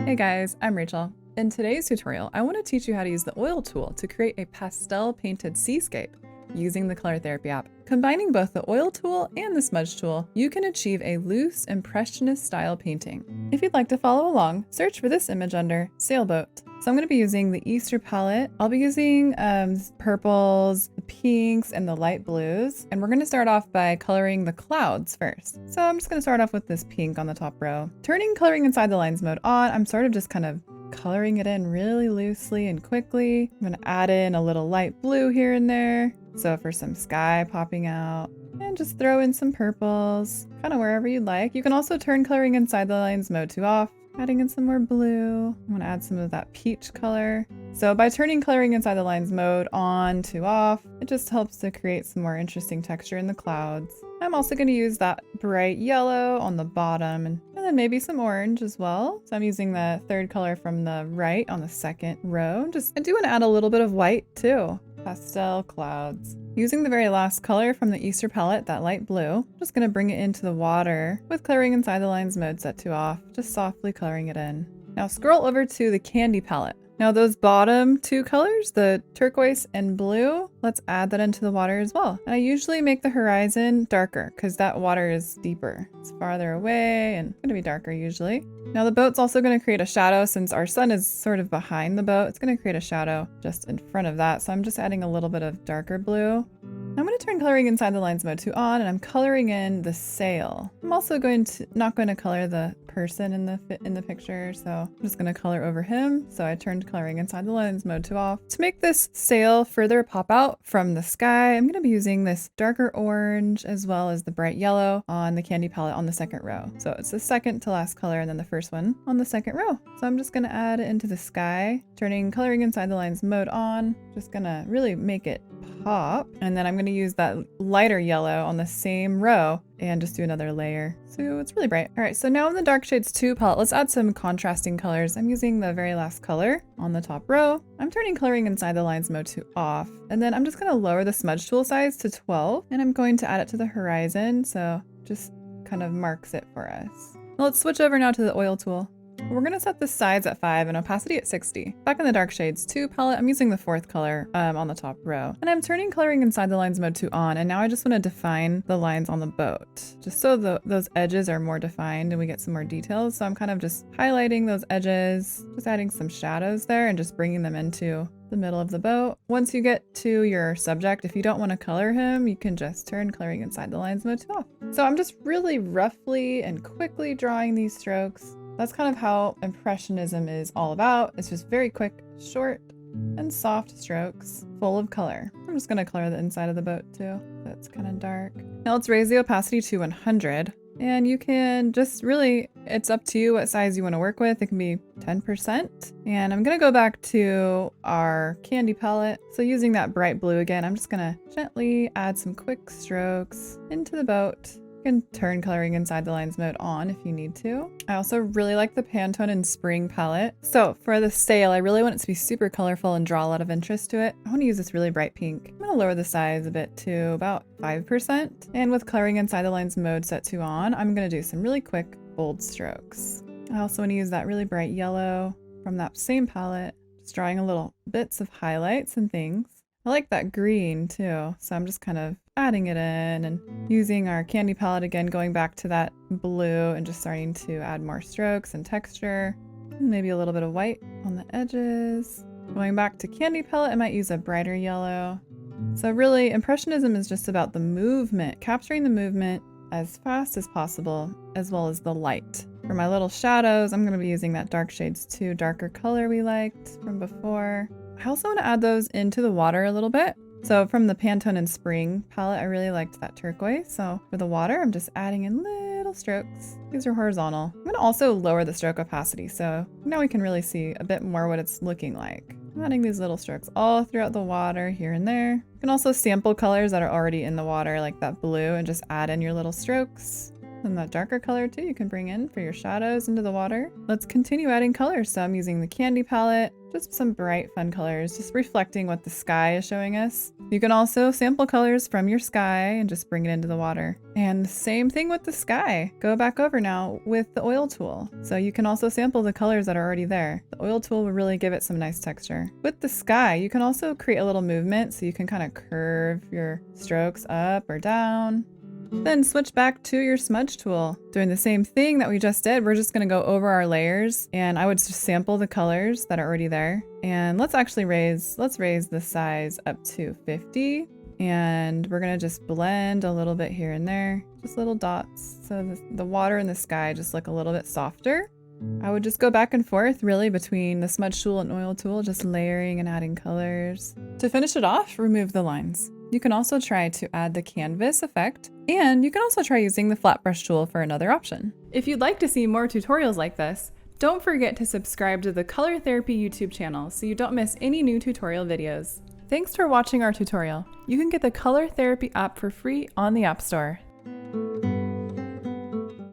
Hey guys, I'm Rachel. In today's tutorial, I want to teach you how to use the oil tool to create a pastel painted seascape using the Color Therapy app. Combining both the oil tool and the smudge tool, you can achieve a loose, impressionist style painting. If you'd like to follow along, search for this image under Sailboat. So I'm going to be using the Easter palette. I'll be using purples, the pinks, and the light blues. And we're going to start off by coloring the clouds first. So I'm just going to start off with this pink on the top row. Turning coloring inside the lines mode on, I'm sort of just kind of coloring it in really loosely and quickly. I'm going to add in a little light blue here and there. So for some sky popping out, and just throw in some purples, kind of wherever you'd like. You can also turn coloring inside the lines mode to off, adding in some more blue. I'm going to add some of that peach color. So by turning coloring inside the lines mode on to off, it just helps to create some more interesting texture in the clouds. I'm also going to use that bright yellow on the bottom and then maybe some orange as well. So I'm using the third color from the right on the second row. I do want to add a little bit of white too. Pastel clouds. Using the very last color from the Easter palette, that light blue, I'm just going to bring it into the water with coloring inside the lines mode set to off, just softly coloring it in. Now scroll over to the candy palette. Now those bottom two colors, the turquoise and blue, let's add that into the water as well. And I usually make the horizon darker because that water is deeper. It's farther away and going to be darker usually. Now the boat's also going to create a shadow since our sun is sort of behind the boat. It's going to create a shadow just in front of that. So I'm just adding a little bit of darker blue. I'm going to turn coloring inside the lines mode to on, and I'm coloring in the sail. I'm also not going to color the person in the picture, so I'm just going to color over him. So I turned coloring inside the lines mode to off. To make this sail further pop out from the sky, I'm going to be using this darker orange as well as the bright yellow on the candy palette on the second row. So it's the second to last color and then the first one on the second row. So I'm just going to add it into the sky, turning coloring inside the lines mode on, just going to really make it pop. And then I'm going to use that lighter yellow on the same row and just do another layer. So it's really bright. All right, so now in the Dark Shades 2 palette, let's add some contrasting colors. I'm using the very last color on the top row. I'm turning coloring inside the lines mode to off. And then I'm just going to lower the smudge tool size to 12. And I'm going to add it to the horizon. So just kind of marks it for us. Now let's switch over now to the oil tool. We're going to set the size at 5 and opacity at 60. Back in the Dark Shades 2 palette, I'm using the fourth color on the top row. And I'm turning coloring inside the lines mode to on, and now I just want to define the lines on the boat, just so those edges are more defined and we get some more details. So I'm kind of just highlighting those edges, just adding some shadows there and just bringing them into the middle of the boat. Once you get to your subject, if you don't want to color him, you can just turn coloring inside the lines mode to off. So I'm just really roughly and quickly drawing these strokes. That's kind of how Impressionism is all about. It's just very quick, short, and soft strokes, full of color. I'm just gonna color the inside of the boat too. That's kind of dark. Now let's raise the opacity to 100. And you can just really, it's up to you what size you want to work with. It can be 10%. And I'm gonna go back to our candy palette. So using that bright blue again, I'm just gonna gently add some quick strokes into the boat. You can turn coloring inside the lines mode on if you need to. I also really like the Pantone and Spring palette. So for the sail, I really want it to be super colorful and draw a lot of interest to it. I want to use this really bright pink. I'm going to lower the size a bit to about 5%. And with coloring inside the lines mode set to on, I'm going to do some really quick, bold strokes. I also want to use that really bright yellow from that same palette, just drawing a little bits of highlights and things. I like that green too, so I'm just kind of adding it in and using our candy palette again, going back to that blue and just starting to add more strokes and texture. Maybe a little bit of white on the edges. Going back to candy palette, I might use a brighter yellow. So really, Impressionism is just about the movement, capturing the movement as fast as possible, as well as the light. For my little shadows, I'm going to be using that Dark Shades 2 darker color we liked from before. I also want to add those into the water a little bit. So from the Pantone and Spring palette, I really liked that turquoise. So for the water, I'm just adding in little strokes. These are horizontal. I'm going to also lower the stroke opacity. So now we can really see a bit more what it's looking like. I'm adding these little strokes all throughout the water here and there. You can also sample colors that are already in the water like that blue and just add in your little strokes. And that darker color too, you can bring in for your shadows into the water. Let's continue adding colors. So I'm using the candy palette, just some bright, fun colors, just reflecting what the sky is showing us. You can also sample colors from your sky and just bring it into the water. And the same thing with the sky. Go back over now with the oil tool. So you can also sample the colors that are already there. The oil tool will really give it some nice texture. With the sky, you can also create a little movement so you can kind of curve your strokes up or down. Then switch back to your smudge tool. Doing the same thing that we just did, we're just gonna go over our layers, and I would just sample the colors that are already there. And let's raise the size up to 50. And we're gonna just blend a little bit here and there, just little dots. So the water and the sky just look a little bit softer. I would just go back and forth really between the smudge tool and oil tool, just layering and adding colors. To finish it off, remove the lines. You can also try to add the canvas effect, and you can also try using the flat brush tool for another option. If you'd like to see more tutorials like this, don't forget to subscribe to the Color Therapy YouTube channel so you don't miss any new tutorial videos. Thanks for watching our tutorial. You can get the Color Therapy app for free on the App Store.